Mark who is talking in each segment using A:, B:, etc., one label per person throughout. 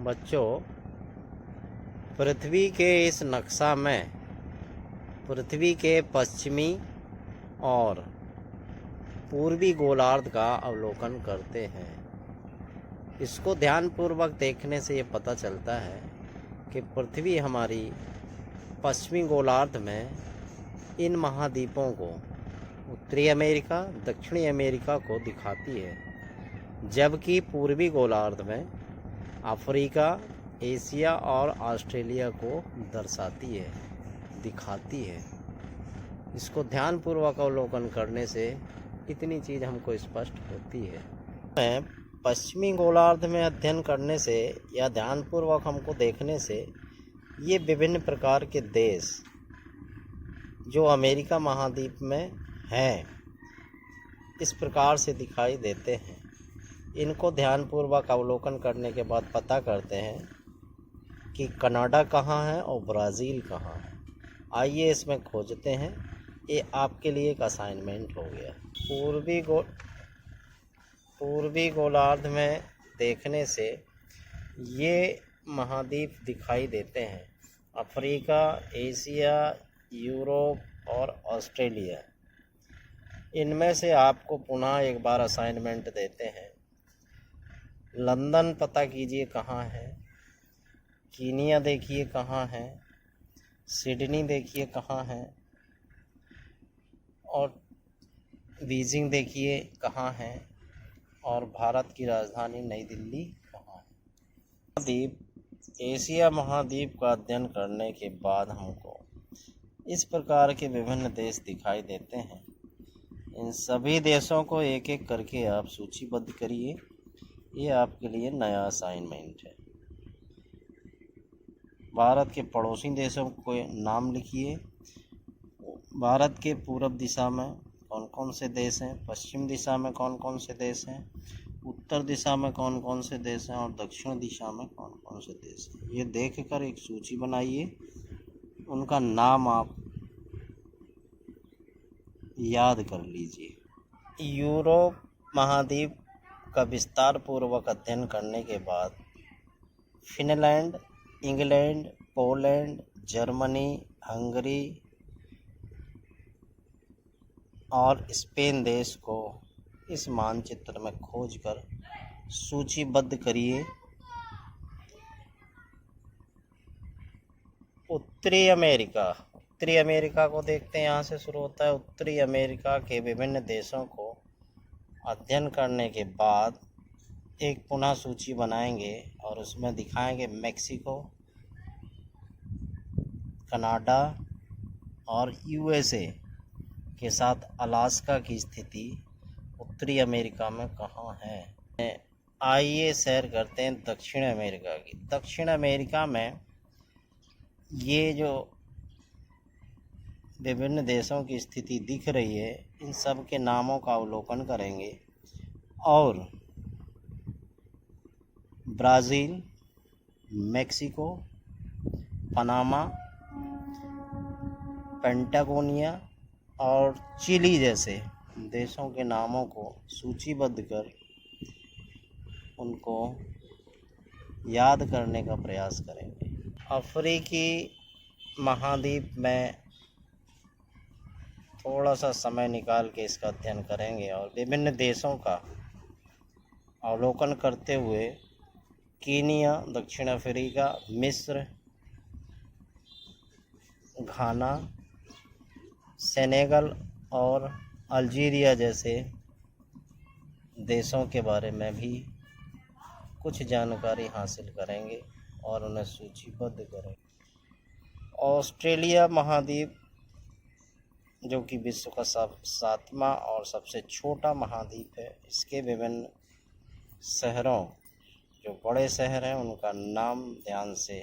A: बच्चों, पृथ्वी के इस नक्शा में पृथ्वी के पश्चिमी और पूर्वी गोलार्ध का अवलोकन करते हैं। इसको ध्यानपूर्वक देखने से ये पता चलता है कि पृथ्वी हमारी पश्चिमी गोलार्ध में इन महाद्वीपों को, उत्तरी अमेरिका, दक्षिणी अमेरिका को दिखाती है, जबकि पूर्वी गोलार्ध में अफ्रीका, एशिया और ऑस्ट्रेलिया को दर्शाती है, दिखाती है। इसको ध्यानपूर्वक अवलोकन करने से इतनी चीज़ हमको स्पष्ट होती है। पश्चिमी गोलार्ध में अध्ययन करने से या ध्यानपूर्वक हमको देखने से ये विभिन्न प्रकार के देश जो अमेरिका महाद्वीप में हैं, इस प्रकार से दिखाई देते हैं। इनको ध्यानपूर्वक अवलोकन करने के बाद पता करते हैं कि कनाडा कहाँ है और ब्राज़ील कहाँ है। आइए इसमें खोजते हैं। ये आपके लिए एक असाइनमेंट हो गया। पूर्वी गोलार्ध में देखने से ये महाद्वीप दिखाई देते हैं: अफ्रीका, एशिया, यूरोप और ऑस्ट्रेलिया। इनमें से आपको पुनः एक बार असाइनमेंट देते हैं। लंदन पता कीजिए कहाँ है, कीनिया देखिए कहाँ है, सिडनी देखिए कहाँ है, और बीजिंग देखिए कहाँ है, और भारत की राजधानी नई दिल्ली कहाँ है। महाद्वीप, एशिया महाद्वीप का अध्ययन करने के बाद हमको इस प्रकार के विभिन्न देश दिखाई देते हैं। इन सभी देशों को एक एक करके आप सूचीबद्ध करिए। ये आपके लिए नया असाइनमेंट है। भारत के पड़ोसी देशों को नाम लिखिए। भारत के पूर्व दिशा में कौन कौन से देश हैं, पश्चिम दिशा में कौन कौन से देश हैं, उत्तर दिशा में कौन कौन से देश हैं और दक्षिण दिशा में कौन कौन से देश हैं। ये देखकर एक सूची बनाइए। उनका नाम आप याद कर लीजिए। यूरोप महाद्वीप का विस्तार पूर्वक अध्ययन करने के बाद Finland, England, Poland, Germany, Hungary और स्पेन देश को इस मानचित्र में खोजकर सूचीबद्ध करिए। उत्तरी अमेरिका को देखते हैं। यहाँ से शुरू होता है। उत्तरी अमेरिका के विभिन्न देशों को अध्ययन करने के बाद एक पुनः सूची बनाएंगे और उसमें दिखाएंगे मेक्सिको, कनाडा और यूएसए के साथ अलास्का की स्थिति उत्तरी अमेरिका में कहाँ है। आइए सैर करते हैं दक्षिण अमेरिका की। दक्षिण अमेरिका में ये जो विभिन्न देशों की स्थिति दिख रही है, इन सब के नामों का अवलोकन करेंगे और ब्राज़ील, मेक्सिको, पनामा, पेंटागोनिया और चिली जैसे देशों के नामों को सूचीबद्ध कर उनको याद करने का प्रयास करेंगे। अफ्रीकी महाद्वीप में थोड़ा सा समय निकाल के इसका अध्ययन करेंगे और विभिन्न देशों का अवलोकन करते हुए कीनिया, दक्षिण अफ्रीका, मिस्र, घाना, सेनेगल और अल्जीरिया जैसे देशों के बारे में भी कुछ जानकारी हासिल करेंगे और उन्हें सूचीबद्ध करेंगे। ऑस्ट्रेलिया महाद्वीप, जो कि विश्व का 7वां और सबसे छोटा महाद्वीप है, इसके विभिन्न शहरों, जो बड़े शहर हैं, उनका नाम ध्यान से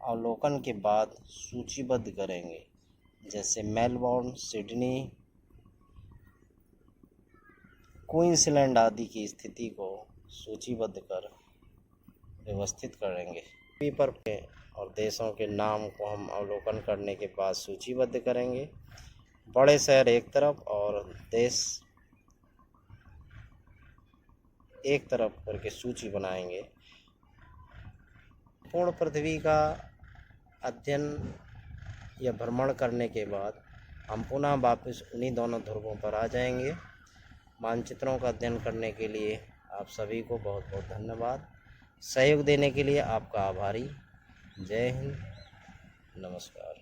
A: अवलोकन के बाद सूचीबद्ध करेंगे, जैसे मेलबोर्न, सिडनी, क्वींसलैंड आदि की स्थिति को सूचीबद्ध कर व्यवस्थित करेंगे। पेपर पे और देशों के नाम को हम अवलोकन करने के बाद सूचीबद्ध करेंगे। बड़े शहर एक तरफ और देश एक तरफ करके सूची बनाएंगे। संपूर्ण पृथ्वी का अध्ययन या भ्रमण करने के बाद हम पुनः वापस उन्हीं दोनों ध्रुवों पर आ जाएंगे। मानचित्रों का अध्ययन करने के लिए आप सभी को बहुत बहुत धन्यवाद। सहयोग देने के लिए आपका आभारी। जय हिंद, नमस्कार।